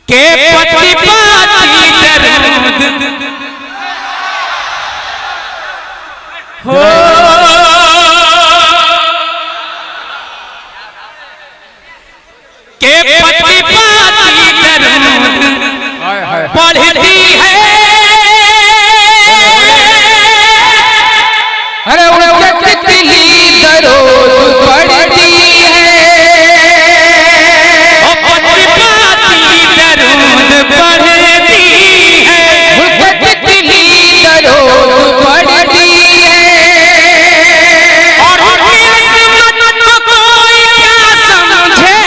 के पति पाती दर्द हो के पति पाती दर्द पढ़ती है। अरे उनके तितली दरोद पढ़ती है। पति पाती दर्द पढ़ती है। उनके तितली दरोद पढ़ती है। और उनकी अजमत को कोई क्या समझे।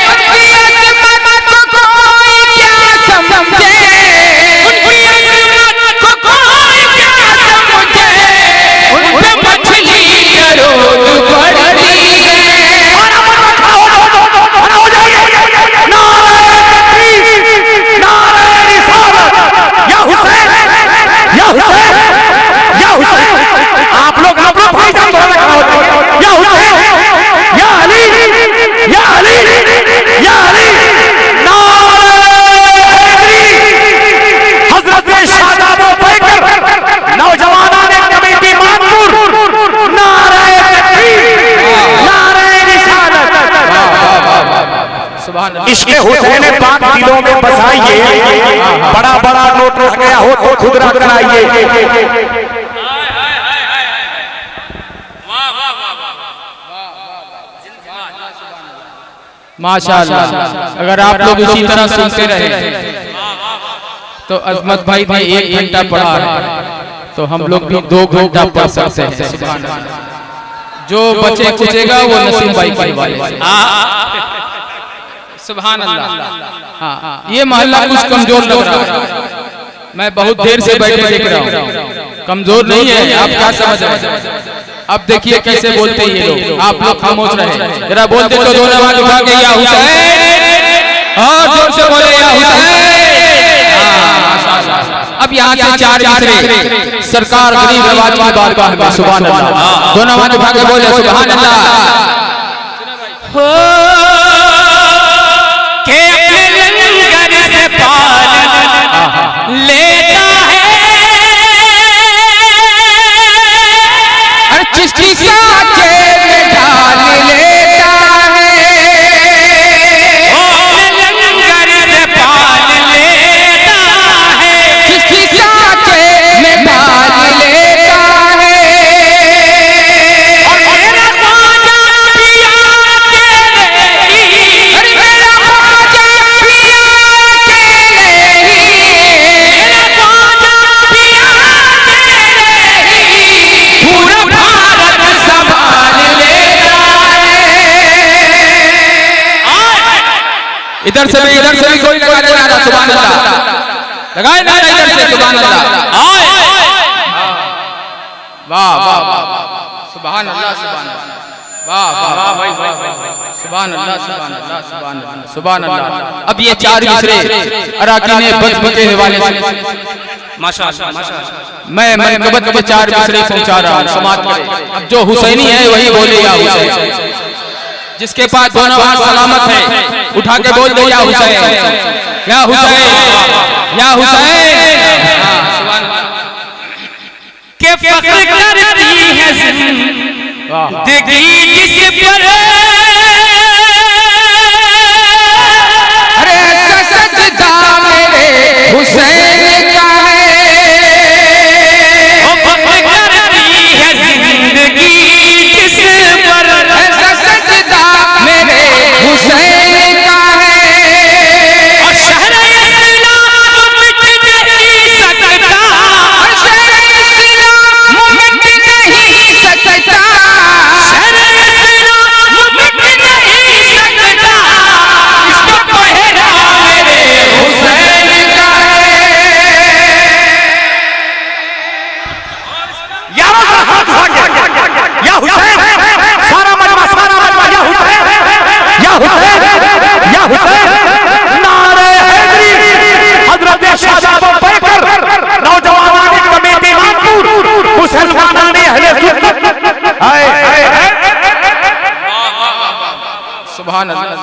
उनकी अजमत को कोई क्या समझे। उनकी अजमत को कोई क्या समझे। उन पे मछली दरोद पढ़ती है। आप लोग भाई साहब या हुसैन या अली या अली या अली हजरत शादाब बैकर नौजवानों ने कमेटी मानपुर नारे तकबीर नारे रिसालत। इश्क़े हुसैन पाक दिलों में बसाइए। बड़ा बड़ा नोट रख गया हो तो खुद रख कराइए। माशाअल्लाह। अगर आप लोग इसी तरह सुनते रहे तो अजमत भाई भी 1 घंटा पढ़ा है तो हम लोग भी 2 घंटा पढ़ सकते हैं। जो बचे कुचेगा वो नसीम भाई के वाले। सुभान अल्लाह। हाँ, ये मोहल्ला कुछ कमजोर लग रहा है। मैं बहुत देर से बैठे देख रहा हूँ। कमजोर नहीं है, आप क्या समझ रहे हैं? अब देखिए कैसे बोलते हैं ये लोग। आप लोग खामोश रहे, जरा बोलते तो दोनों आवाज उठा के या हुसैन, और जोर से बोले या हुसैन। अब यहाँ से 4 मिसरे सरकार गरीब नवाज की बारगाह में सुभान अल्लाह दोनों आवाज उठा के बोले सुभान अल्लाह। के लंगर से पाल लेता है। चिश्ती साचे में ढाल लेता है। लंगर से पाल लेता है। चिश्ती साचे में ढाल लेता है। और मेरा ख्वाजा पिया अकेले ही। अरे मेरा ख्वाजा पिया अकेले ही। मेरा ख्वाजा पिया अकेले ही। पूरा भारत संभाल लेता है। इधर से भी कोई लगा रहा सुभान अल्लाह। लगाए ना इधर से सुभान अल्लाह। वाह वाह सुभान अल्लाह सुभान अल्लाह। वाह वाह सुभान अल्लाह सुभान अल्लाह सुभान अल्लाह सुभान अल्लाह। अब ये 4 मिसरे अराकीन बचबचे वाले माशाअल्लाह मैं मनकबत के 4 मिसरे पहुंचा रहा हूं। समाज करें। अब जो हुसैनी है वही बोले या हुसैन। जिसके पास दोनों हाथ सलामत है उठा के बोल दे या हुसैन या हुसैन या हुसैन। के फख्र करती है जिंदगी जिस पर। अरे सजदा मेरे हुसैन का है। फख्र करती है जिंदगी जिस पर। सजदा मेरे हुसैन का है। और शहर इस्लाम मिट नहीं सकता। और शहर इस्लाम मिट नहीं सकता। शहर इस्लाम सुभान अल्लाह।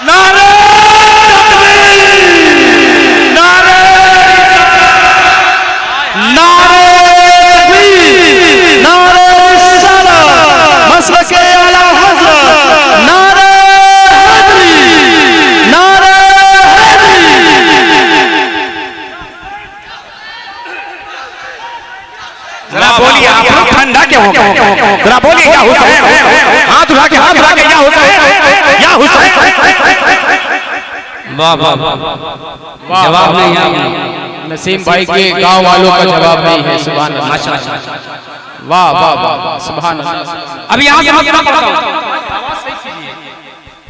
नारे नारे नारे नारे सलाम मसलके आला हज़रत नारे हैदरी नारे हैदरी। जरा बोलिए आप लोग ठंडा क्यों हो गए? जरा बोलिए क्या हुसैन, हाथ उठा के क्या हुसैन, या हुसैन। वाह वाह वाह, जवाब नहीं है नसीम भाई के गांव वालों का जवाब नहीं है। सुभान अल्लाह, माशाअल्लाह, वाह वाह वाह, सुभान अल्लाह। अभी यहाँ से मत पढ़ो, आवाज सही कीजिए।